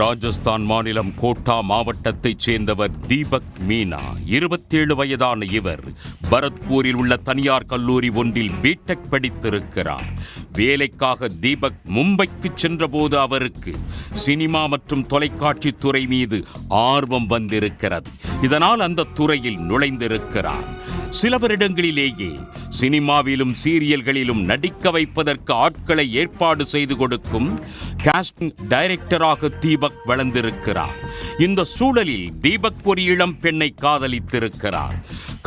ராஜஸ்தான் மாநிலம் கோட்டா மாவட்டத்தைச் சேர்ந்தவர் தீபக் மீனா. 27 வயதான இவர் பரத்பூரில் உள்ள தனியார் கல்லூரி ஒன்றில் பிடெக் படித்திருக்கிறார். வேலைக்காக தீபக் மும்பைக்கு சென்றபோது அவருக்கு சினிமா மற்றும் தொலைக்காட்சி துறை மீது ஆர்வம் வந்திருக்கிறது. இதனால் அந்த துறையில் நுழைந்திருக்கிறார். சில வருடங்களிலேயே சினிமாவிலும் சீரியல்களிலும் நடிக்க வைப்பதற்கு ஆட்களை ஏற்பாடு செய்து கொடுக்கும் காஸ்டிங் டைரக்டராக தீபக் வளர்ந்திருக்கிறார். இந்த சூழலில் தீபக் ஒரு இளம் பெண்ணை காதலித்திருக்கிறார்.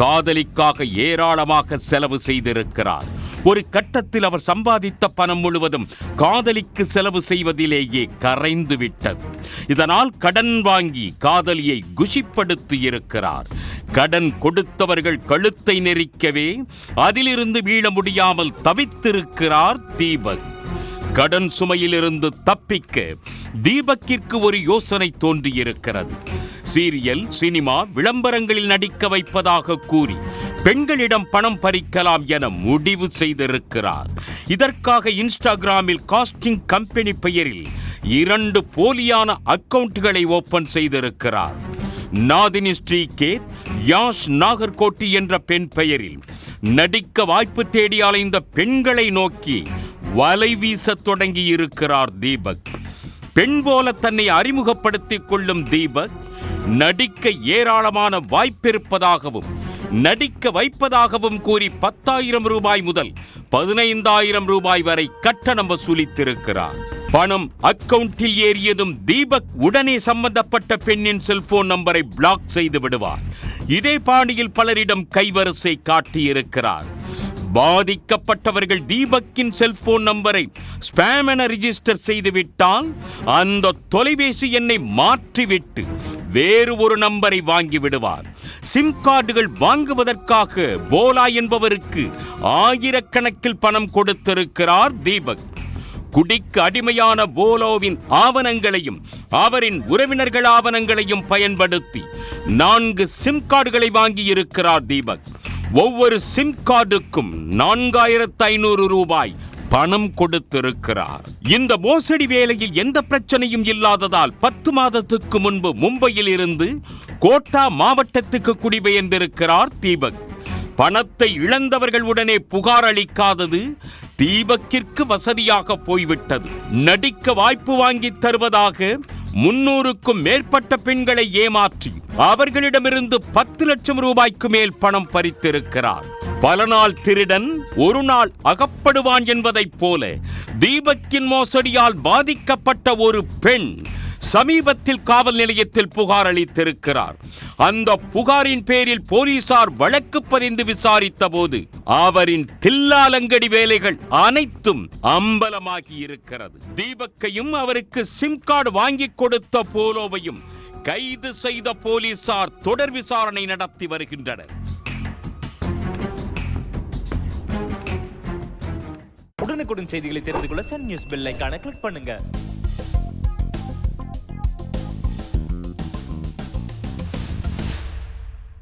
காதலிக்காக ஏராளமாக செலவு செய்திருக்கிறார். ஒரு கட்டத்தில் அவர் சம்பாதித்த பணம் முழுவதும் காதலிக்கு செலவு செய்வதிலேயே கரைந்து விட்டது. இதனால் கடன் வாங்கி காதலியை குஷிப்படுத்தி இருக்கிறார். கடன் கொடுத்தவர்கள் கழுத்தை நெரிக்கவே அதிலிருந்து மீள முடியாமல் தவித்திருக்கிறார் தீபக். கடன் சுமையிலிருந்து தப்பிக்க தீபக்கிற்கு ஒரு யோசனை தோன்றியிருக்கிறது. சீரியல், சினிமா, விளம்பரங்களில் நடிக்க வைப்பதாக கூறி பெண்களிடம் பணம் பறிக்கலாம் என முடிவு செய்திருக்கிறார். இதற்காக இன்ஸ்டாகிராமில் காஸ்டிங் கம்பெனி பெயரில் 2 போலியான அக்கவுண்ட்களை ஓபன் செய்திருக்கிறார். நாதினி ஸ்ரீகேத், யாஷ் நாகர்கோட்டி என்ற பெண் பெயரில் நடிக்க வாய்ப்பு தேடி அலைந்த பெண்களை நோக்கி வலை வீச தொடங்கி இருக்கிறார் தீபக். பெண் போல தன்னை அறிமுகப்படுத்திக் கொள்ளும் தீபக் நடிக்க ஏராளமான வாய்ப்பிருப்பதாகவும் நடிக்க வைப்பதாகவும் கூறி 10,000 ரூபாய் முதல் 15,000 ரூபாய் வரை கட்டணம் வசூலித்திருக்கிறார். பணம் அக்கவுண்டில் ஏறியதும் தீபக் உடனே சம்பந்தப்பட்ட பெண்ணின் செல்போன் நம்பரை பிளாக் செய்து விடுவார். இதே பாணியில் பலரிடம் கைவரிசை காட்டியிருக்கிறார். பாதிக்கப்பட்டவர்கள் தீபக்கின் செல்போன் நம்பரை ஸ்பாம் என ரிஜிஸ்டர் செய்துவிட்டால் அந்த தொலைபேசி எண்ணை மாற்றிவிட்டு வேறு ஒரு நம்பரை வாங்கி விடுவார். சிம் கார்டுகள் வாங்குவதற்காக போலா என்பவருக்கு ஆயிரக்கணக்கில் பணம் கொடுத்திருக்கிறார் தீபக். குடிக்கு அடிமையான போலோவின் ஆவணங்களையும் அவரின் உறவினர்கள் ஆவணங்களையும் பயன்படுத்தி 4 சிம் கார்டுகளை வாங்கி இருக்கிறார் தீபக். ஒவ்வொரு சிம் கார்டுக்கும் 4,500 ரூபாய் பணம் கொடுத்திருக்கிறார். இந்த மோசடி வேலையில் எந்த பிரச்சனையும் இல்லாததால் 10 மாதத்துக்கு முன்பு மும்பையில் இருந்து கோட்டா மாவட்டத்துக்கு குடிபெயர்ந்திருக்கிறார் தீபக். பணத்தை இழந்தவர்கள் உடனே புகார் அளிக்காதது தீபக்கிற்கு வசதியாக போய்விட்டது. நடிக்க வாய்ப்பு வாங்கி தருவதாக 300க்கும் மேற்பட்ட பெண்களை ஏமாற்றி அவர்களிடமிருந்து 10 லட்சம் ரூபாய்க்கு மேல் பணம் பறித்திருக்கிறார். பல நாள் திருடன் ஒரு நாள் அகப்படுவான் என்பதைப் போல தீபக்கின் மோசடியால் பாதிக்கப்பட்ட ஒரு பெண் சமீபத்தில் காவல் நிலையத்தில் புகார் அளித்திருக்கிறார். அந்த புகாரின் பேரில் போலீசார் வழக்கு பதிந்து விசாரித்த போது அவரின் தில்லாலங்கடி வேலைகள் அனைத்தும் அம்பலமாகி இருக்கிறது. தீபக்கையும் அவருக்கு சிம் கார்டு வாங்கி கொடுத்த போலோவையும் கைது செய்த போலீசார் தொடர் விசாரணை நடத்தி வருகின்றனர். உடனுக்குடன் செய்திகளை தெரிந்து கொள்ள சன் நியூஸ் பெல் ஐகானை கிளிக் பண்ணுங்க.